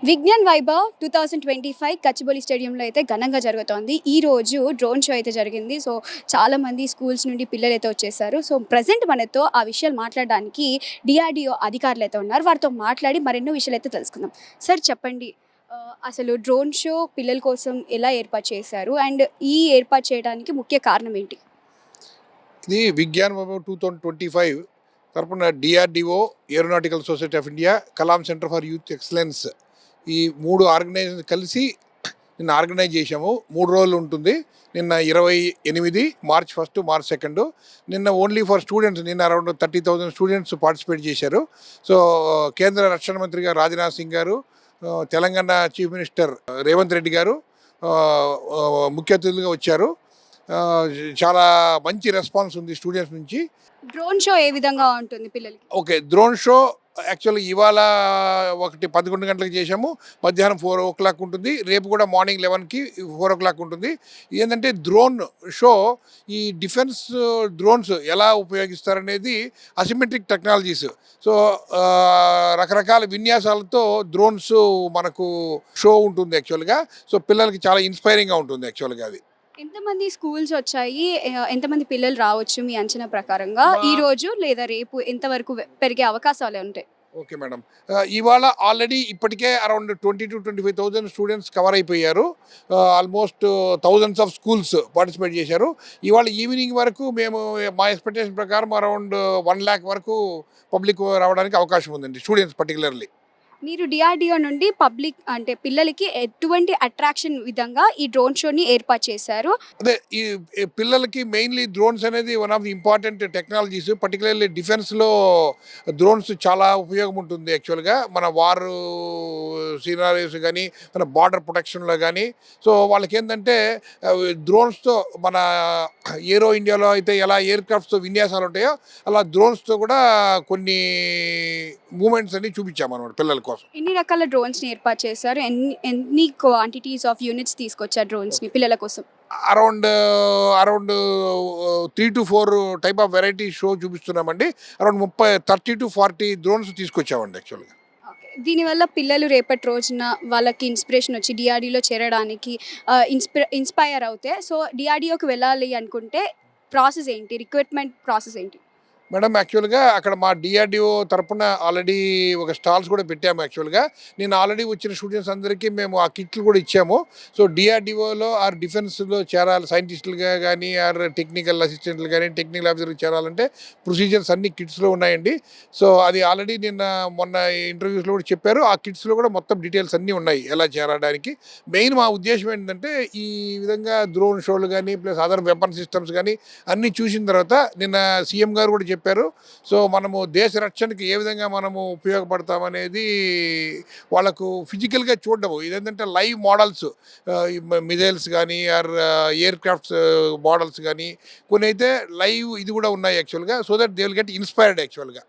విజ్ఞాన్ వైభవ్ 2025 గచ్చిబౌలి స్టేడియంలో అయితే ఘనంగా జరుగుతోంది. ఈరోజు డ్రోన్ షో అయితే జరిగింది. సో, చాలామంది స్కూల్స్ నుండి పిల్లలైతే వచ్చేసారు. సో, ప్రెజెంట్ మనతో ఆ విషయాలు మాట్లాడడానికి డీఆర్‌డీఓ అధికారులైతే ఉన్నారు. వారితో మాట్లాడి మరెన్నో విషయాలైతే తెలుసుకుందాం. సార్ చెప్పండి. అసలు డ్రోన్ షో పిల్లల కోసం ఎలా ఏర్పాటు చేశారు? అండ్ ఈ ఏర్పాటు చేయడానికి ముఖ్య కారణం ఏంటి? ఇది విజ్ఞాన్ వైభవ్ 2025 తరపున DRDO, aeronautical society of India, Kalam centre for youth excellence ఈ 3 ఆర్గనైజేషన్ కలిసి నిన్న ఆర్గనైజ్ చేశాము. 3 రోజులు ఉంటుంది. నిన్న 28 మార్చ్ 1, మార్చ్ 2. నిన్న ఓన్లీ ఫర్ స్టూడెంట్స్ నిన్న అరౌండ్ 30,000 స్టూడెంట్స్ పార్టిసిపేట్ చేశారు. సో కేంద్ర రక్షణ మంత్రిగా రాజ్నాథ్ సింగ్ గారు, తెలంగాణ చీఫ్ మినిస్టర్ రేవంత్ రెడ్డి గారు ముఖ్య అతిథులుగా వచ్చారు. చాలా మంచి రెస్పాన్స్ ఉంది స్టూడెంట్స్ నుంచి. డ్రోన్ షో ఏ విధంగా ఉంటుంది పిల్లలకి? ఓకే, డ్రోన్ షో యాక్చువల్లీ ఇవాళ 11 గంటలకు చేసాము. మధ్యాహ్నం 4 ఉంటుంది. రేపు కూడా మార్నింగ్ 11కి 4 ఉంటుంది. ఏంటంటే డ్రోన్ షో ఈ డిఫెన్స్ డ్రోన్స్ ఎలా ఉపయోగిస్తారనేది అసిమెట్రిక్ టెక్నాలజీస్. సో రకరకాల విన్యాసాలతో డ్రోన్స్ మనకు షో ఉంటుంది యాక్చువల్గా. సో పిల్లలకి చాలా ఇన్స్పైరింగ్గా ఉంటుంది యాక్చువల్గా అది. ఎంతమంది స్కూల్స్ వచ్చాయి? ఎంతమంది పిల్లలు రావచ్చు మీ అంచనా ప్రకారంగా? ఈరోజు లేదా రేపు ఎంతవరకు పెరిగే అవకాశాలు ఉంటాయి? ఓకే మేడం, ఇవాళ ఆల్రెడీ ఇప్పటికే అరౌండ్ 20,000-25,000 స్టూడెంట్స్ కవర్ అయిపోయారు. Almost thousands of schools participate చేశారు. ఇవాళ ఈవినింగ్ వరకు మేము మా ఎక్స్పెక్టేషన్ ప్రకారం అరౌండ్ 1,00,000 వరకు పబ్లిక్ రావడానికి అవకాశం ఉందండి, స్టూడెంట్స్ పర్టికులర్లీ. మీరు డిఆర్‌డీఓ నుండి పబ్లిక్ అంటే పిల్లలకి ఎటువంటి అట్రాక్షన్ విధంగా ఈ డ్రోన్ షోని ఏర్పాటు చేశారు? అదే ఈ పిల్లలకి మెయిన్లీ డ్రోన్స్ అనేది one of the important technologies. Particularly డిఫెన్స్లో డ్రోన్స్ చాలా ఉపయోగం ఉంటుంది యాక్చువల్గా. మన వార్ సీనారీస్ కానీ, మన బార్డర్ ప్రొటెక్షన్లో కానీ. సో వాళ్ళకి ఏంటంటే డ్రోన్స్తో మన ఏరో ఇండియాలో అయితే ఎలా ఎయిర్ క్రాఫ్ట్స్తో విన్యాసాలు ఉంటాయో అలా డ్రోన్స్తో కూడా కొన్ని మూమెంట్స్ అన్ని చూపించామన్నమాట పిల్లల కోసం. ఎన్ని రకాల డ్రోన్స్‌ని ఏర్పాటు చేశారు? ఎన్ని క్వాంటిటీస్ ఆఫ్ యూనిట్స్ తీసుకొచ్చారు డ్రోన్స్‌ని పిల్లల కోసం? Around 3-4 type of variety show చూపిస్తున్నామండి. అరౌండ్ 30-40 డ్రోన్స్ తీసుకొచ్చామండి యాక్చువల్గా. ఓకే. దీనివల్ల పిల్లలు రేపటి రోజున వాళ్ళకి ఇన్స్పిరేషన్ వచ్చి డిఆర్‌డీలో చేరడానికి ఇన్‌స్పైర్ అవుతే సో డిఆర్‌డీఓకి వెళ్ళాలి అనుకుంటే ప్రాసెస్ ఏంటి? రిక్రూట్మెంట్ ప్రాసెస్ ఏంటి? మేడం యాక్చువల్గా అక్కడ మా డిఆర్డిఓ తరపున ఆల్రెడీ ఒక స్టాల్స్ కూడా పెట్టాము యాక్చువల్గా. నేను ఆల్రెడీ వచ్చిన స్టూడెంట్స్ అందరికీ మేము ఆ కిట్లు కూడా ఇచ్చాము. సో డిఆర్డిఓలో ఆర్ డిఫెన్స్లో చేరాలి సైంటిస్టులుగా కానీ ఆర్ టెక్నికల్ అసిస్టెంట్లు కానీ టెక్నికల్ ఆఫీసర్కి చేరాలంటే ప్రొసీజర్స్ అన్ని కిట్స్లో ఉన్నాయండి. సో అది ఆల్రెడీ మొన్న ఇంటర్వ్యూస్లో కూడా చెప్పారు. ఆ కిట్స్లో కూడా మొత్తం డీటెయిల్స్ అన్నీ ఉన్నాయి ఎలా చేరడానికి. మెయిన్ మా ఉద్దేశం ఏంటంటే ఈ విధంగా డ్రోన్ షోలు కానీ ప్లస్ అదర్ వెపన్ సిస్టమ్స్ కానీ అన్నీ చూసిన తర్వాత నిన్న సీఎం గారు కూడా చెప్పారు. సో మనము దేశ రక్షణకి ఏ విధంగా మనము ఉపయోగపడతామనేది వాళ్ళకు ఫిజికల్గా చూడడము. ఇదేంటంటే లైవ్ మోడల్స్, మిజైల్స్ కానీ ఆర్ ఎయిర్ క్రాఫ్ట్స్ మోడల్స్ కానీ కొన్ని అయితే లైవ్ ఇది కూడా ఉన్నాయి యాక్చువల్గా. So that they will get inspired యాక్చువల్గా.